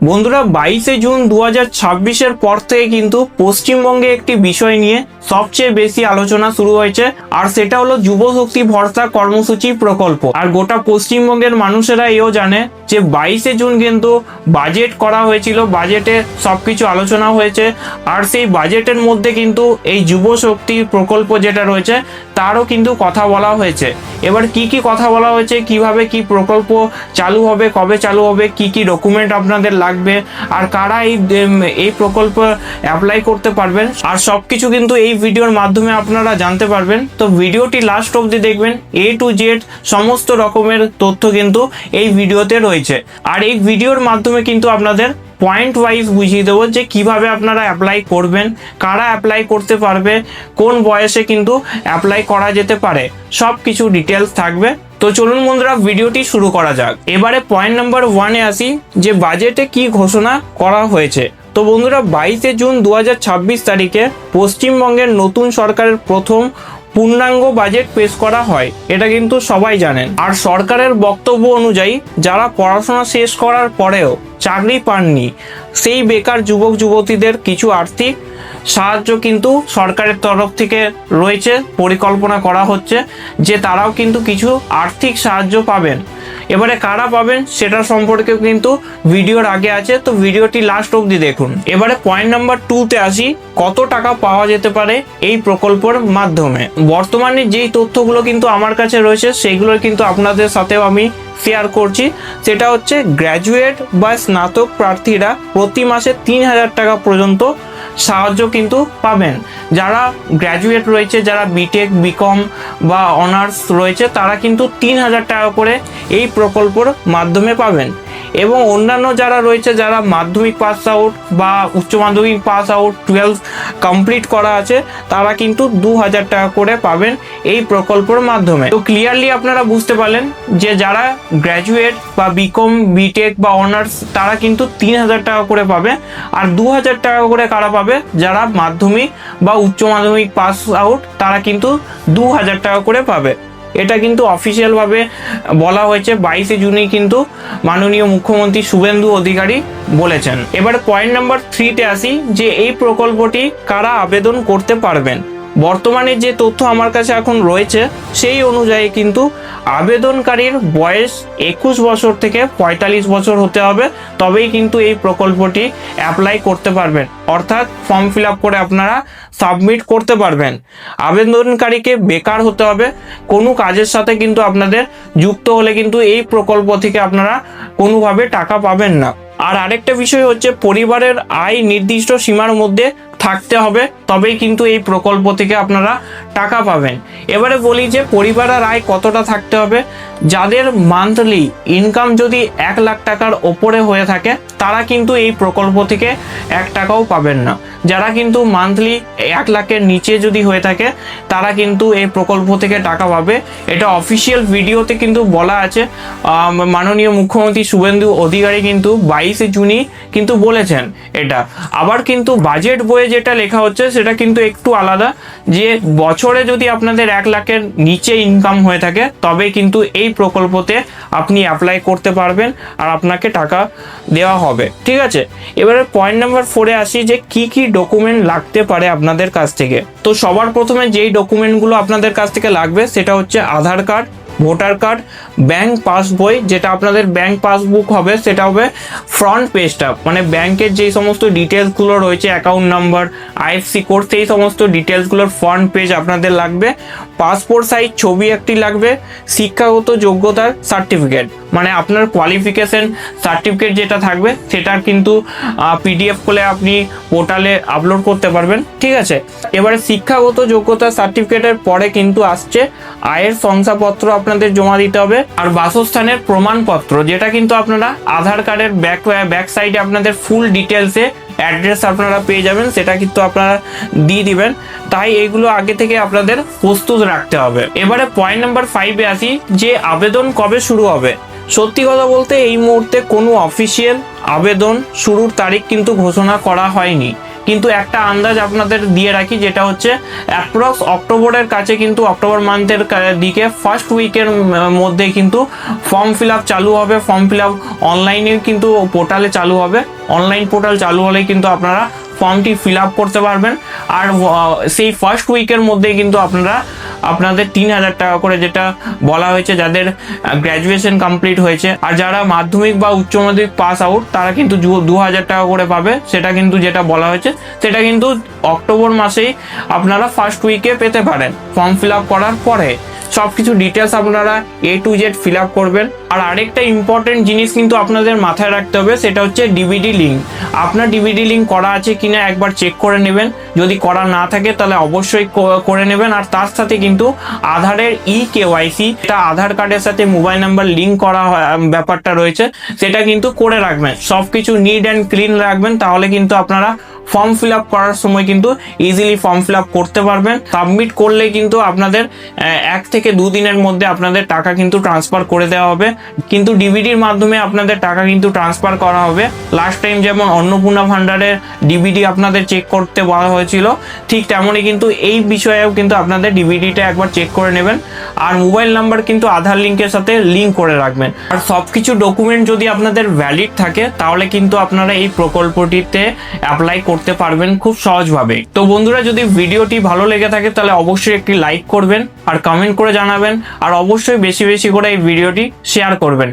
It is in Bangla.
বন্ধুরা 22শে জুন 2026-এর পর থেকে কিন্তু পশ্চিমবঙ্গে একটি বিষয় নিয়ে সবচেয়ে বেশি আলোচনা শুরু হয়েছে, আর সেটা হলো যুব শক্তি ভরসা কর্মসূচি প্রকল্প। আর গোটা পশ্চিমবঙ্গের মানুষেরা এও জানে যে 22শে জুন কিন্তু বাজেট করা হয়েছিল, বাজেটে সবকিছু আলোচনা হয়েছে, আর সেই বাজেটের মধ্যে কিন্তু এই যুব শক্তি প্রকল্প যেটা রয়েছে তারও কিন্তু কথা বলা হয়েছে। এবার কি কি কথা বলা হয়েছে, কিভাবে কি প্রকল্প চালু হবে, কবে চালু হবে, কি কি ডকুমেন্ট আপনাদের লাগবে, আর কারা এই প্রকল্প অ্যাপ্লাই করতে পারবেন, আর সবকিছু কিন্তু এই ভিডিওর মাধ্যমে আপনারা জানতে পারবেন। তো ভিডিওটি লাস্ট অবধি দেখবেন, A to Z সমস্ত রকমের তথ্য কিন্তু এই ভিডিওতে রয়েছে। আর এই ভিডিওর মাধ্যমে কিন্তু আপনাদের পয়েন্ট ওয়াইজ বুঝিয়ে দেবো যে কিভাবে আপনারা অ্যাপ্লাই করবেন, কারা অ্যাপ্লাই করতে পারবে, কোন বয়সে কিন্তু অ্যাপ্লাই করা যেতে পারে, সব কিছু ডিটেলস থাকবে। তো চলুন বন্ধুরা ভিডিওটি শুরু করা যাক। এবারে পয়েন্ট নাম্বার 1-এ আসি যে বাজেটে কি ঘোষণা করা হয়েছে। তো বন্ধুরা 22শে জুন 2026 তারিখে পশ্চিমবঙ্গের নতুন সরকারের প্রথম পূর্ণাঙ্গ বাজেট পেশ করা হয়, এটা কিন্তু সবাই জানেন। আর সরকারের বক্তব্য অনুযায়ী যারা পড়াশোনা শেষ করার পরেও চাকরি পাননি সেই বেকার যুবক যুবতীদের কিছু আর্থিক সাহায্য কিন্তু সরকারের তরফ থেকে রয়েছে, পরিকল্পনা করা হচ্ছে যে তারাও কিন্তু কিছু আর্থিক সাহায্য পাবেন। এবারে কারা পাবেন সেটা সম্পর্কে কিন্তু ভিডিওর আগে আছে, তো ভিডিওটি লাস্ট অবধি দেখুন। এবারে পয়েন্ট নাম্বার 2-তে আসি, কত টাকা পাওয়া যেতে পারে এই প্রকল্পের মাধ্যমে। বর্তমানে যেই তথ্যগুলো কিন্তু আমার কাছে রয়েছে সেইগুলো কিন্তু আপনাদের সাথেও আমি শেয়ার করছি। সেটা হচ্ছে গ্র্যাজুয়েট বা স্নাতক প্রার্থীরা প্রতি মাসে 3,000 টাকা পর্যন্ত সাহায্য কিন্তু পাবেন। যারা গ্র্যাজুয়েট রয়েছে, যারা বিটেক বিকম বা অনার্স রয়েছে, তারা কিন্তু 3,000 টাকা করে এই প্রকল্পের মাধ্যমে পাবেন। এবং অন্যান্য যারা রয়েছে, যারা মাধ্যমিক পাস আউট বা উচ্চ মাধ্যমিক পাস আউট 12 কমপ্লিট করা আছে, তারা কিন্তু 2,000 টাকা করে পাবেন এই প্রকল্পের মাধ্যমে। তো ক্লিয়ারলি আপনারা বুঝতে পারলেন যে যারা গ্র্যাজুয়েট বা বিকম বিটেক বা অনার্স তারা কিন্তু 3,000 টাকা করে পাবে, আর 2,000 টাকা করে কারা পাবে, যারা মাধ্যমিক বা উচ্চ মাধ্যমিক পাস আউট তারা কিন্তু 2,000 টাকা করে পাবে। এটা কিন্তু অফিসিয়ালভাবে বলা হয়েছে 22শে জুনই কিন্তু মাননীয় মুখ্যমন্ত্রী শুভেন্দু অধিকারী বলেছেন। এবারে পয়েন্ট নাম্বার 3-তে আসি যে এই প্রকল্পটি কারা আবেদন করতে পারবেন। বর্তমানে যে তথ্য আমার কাছে এখন রয়েছে সেই অনুযায়ী কিন্তু আবেদনকারীর বয়স 21 বছর থেকে 45 বছর হতে হবে, তবেই কিন্তু এই প্রকল্পটি অ্যাপ্লাই করতে পারবেন, অর্থাৎ ফর্ম ফিল আপ করে আপনারা সাবমিট করতে পারবেন। আবেদনকারীকে বেকার হতে হবে, কোনো কাজের সাথে কিন্তু আপনাদের যুক্ত হলে কিন্তু এই প্রকল্প থেকে আপনারা কোনোভাবে টাকা পাবেন না। আর আরেকটা বিষয় হচ্ছে পরিবারের আয় নির্দিষ্ট সীমার মধ্যে থাকতে হবে, তবেই কিন্তু এই প্রকল্প থেকে আপনারা টাকা পাবেন। এবারে বলি যে পরিবারের আয় কতটা থাকতে হবে। যাদের মান্থলি ইনকাম যদি 1 লাখ টাকার ওপরে হয়ে থাকে তারা কিন্তু এই প্রকল্প থেকে 1 টাকাও পাবেন না। যারা কিন্তু মান্থলি 1 লাখের নিচে যদি হয়ে থাকে তারা কিন্তু এই প্রকল্প থেকে টাকা পাবে। এটা অফিসিয়াল ভিডিওতে কিন্তু বলা আছে, মাননীয় মুখ্যমন্ত্রী শুভেন্দু অধিকারী কিন্তু 22শে জুনই কিন্তু বলেছেন এটা। আবার কিন্তু বাজেট বইয়ে যেটা লেখা হচ্ছে সেটা কিন্তু একটু আলাদা, যে বছরে যদি আপনাদের 1 লাখের নিচে ইনকাম হয়ে থাকে তবে কিন্তু এই প্রকল্পতে আপনি অ্যাপ্লাই করতে পারবেন আর আপনাকে টাকা দেওয়া হবে, ঠিক আছে। এবারে পয়েন্ট নাম্বার 4-এ আসি যে কি কি ডকুমেন্ট লাগতে পারে আপনাদের কাছ থেকে। তো সবার প্রথমে যেই ডকুমেন্টগুলো আপনাদের কাছ থেকে লাগবে সেটা হচ্ছে Aadhaar card, voter card, bank passbook, যেটা আপনাদের ব্যাংক পাসবুক হবে সেটা হবে ফ্রন্ট পেজটা, মানে ব্যাংকের যেই সমস্ত ডিটেলসগুলো রয়েছে, অ্যাকাউন্ট নাম্বার, আইএফসি কোড, সেই সমস্ত ডিটেলসগুলোর ফ্রন্ট পেজ আপনাদের লাগবে। পাসপোর্ট সাইজ ছবি একটি লাগবে, শিক্ষাগত যোগ্যতার সার্টিফিকেট, মানে আপনার কোয়ালিফিকেশন সার্টিফিকেট যেটা থাকবে সেটার কিন্তু পিডিএফ করে আপনি পোর্টালে আপলোড করতে পারবেন, ঠিক আছে। এবারে শিক্ষাগত যোগ্যতা সার্টিফিকেটের পরে কিন্তু আসছে আয়ের শংসাপত্র আপনাদের জমা দিতে হবে, আর বাসস্থানের প্রমাণপত্র, যেটা কিন্তু আপনারা আধার কার্ডের ব্যাক সাইডে আপনাদের ফুল ডিটেলসে অ্যাড্রেস আপনারা পেয়ে যাবেন, সেটা কিন্তু আপনারা দিয়ে দিবেন। তাই এইগুলো আগে থেকে আপনাদের প্রস্তুত রাখতে হবে। এবারে পয়েন্ট নাম্বার 5-এ আসি যে আবেদন কবে শুরু হবে। সত্যি কথা বলতে এই মুহূর্তে কোনো অফিসিয়াল আবেদন শুরুর তারিখ কিন্তু ঘোষণা করা হয়নি, কিন্তু একটা আন্দাজ আপনাদের দিয়ে রাখি, যেটা হচ্ছে অ্যাপ্রক্স অক্টোবরের কাছে কিন্তু অক্টোবর মান্থের দিকে ফার্স্ট উইকের মধ্যে কিন্তু ফর্ম ফিল আপ চালু হবে। ফর্ম ফিল আপ অনলাইনে কিন্তু পোর্টালে চালু হবে। অনলাইন পোর্টাল চালু হলে কিন্তু আপনারা ফর্মটি ফিল আপ করতে পারবেন। আর সেই ফার্স্ট উইকের মধ্যে কিন্তু আপনারা আপনাদের 3,000 টাকা করে, যেটা বলা হয়েছে যাদের গ্র্যাজুয়েশন কমপ্লিট হয়েছে আর যারা মাধ্যমিক বা উচ্চ মাধ্যমিক পাস আউট, তারা কিন্তু 2,000 টাকা করে পাবে। সেটা কিন্তু যেটা বলা হয়েছে সেটা কিন্তু অক্টোবর মাসেই আপনারা ফার্স্ট উইকে পেতে পারেন ফর্ম ফিল আপ করার পরে। সব কিছু ডিটেলস আপনারা A to Z fill up করবেন। আর আরেকটা ইম্পর্টেন্ট জিনিস কিন্তু আপনাদের মাথায় রাখতে হবে, সেটা হচ্ছে ডিভিডি লিঙ্ক। আপনার ডিভিডি লিঙ্ক করা আছে কিনা একবার চেক করে নেবেন। যদি করা না থাকে তাহলে অবশ্যই করে নেবেন। আর তার সাথে কিন্তু আধারের KYC, এটা আধার কার্ডের সাথে মোবাইল নাম্বার লিঙ্ক করা ব্যাপারটা রয়েছে, সেটা কিন্তু করে রাখবেন। সব কিছু নিট অ্যান্ড ক্লিন রাখবেন, তাহলে কিন্তু আপনারা ফর্ম ফিল আপ করার সময় কিন্তু ইজিলি ফর্ম ফিল আপ করতে পারবেন। সাবমিট করলে কিন্তু আপনাদের 1 থেকে 2 দিনের মধ্যে আপনাদের টাকা কিন্তু ট্রান্সফার করে দেওয়া হবে। কিন্তু ডিভিডির মাধ্যমে আপনাদের টাকা কিন্তু ট্রান্সফার করা হবে। লাস্ট টাইম যেমন অন্নপূর্ণা ভান্ডারের ডিভিডি আপনাদের চেক করতে বলা হয়েছিল, ঠিক তেমনই কিন্তু এই বিষয়েও কিন্তু আপনাদের ডিভিডিটা একবার চেক করে নেবেন। আর মোবাইল নাম্বার কিন্তু আধার লিঙ্কের সাথে লিঙ্ক করে রাখবেন। আর সব কিছু ডকুমেন্ট যদি আপনাদের ভ্যালিড থাকে, তাহলে কিন্তু আপনারা এই প্রকল্পটিতে অ্যাপ্লাই করতে পারবেন খুব সহজভাবে। তো বন্ধুরা, যদি ভিডিওটি ভালো লেগে থাকে তাহলে অবশ্যই একটি লাইক করবেন আর কমেন্ট করে জানাবেন। আর অবশ্যই বেশি বেশি করে এই ভিডিওটি শেয়ার করবেন।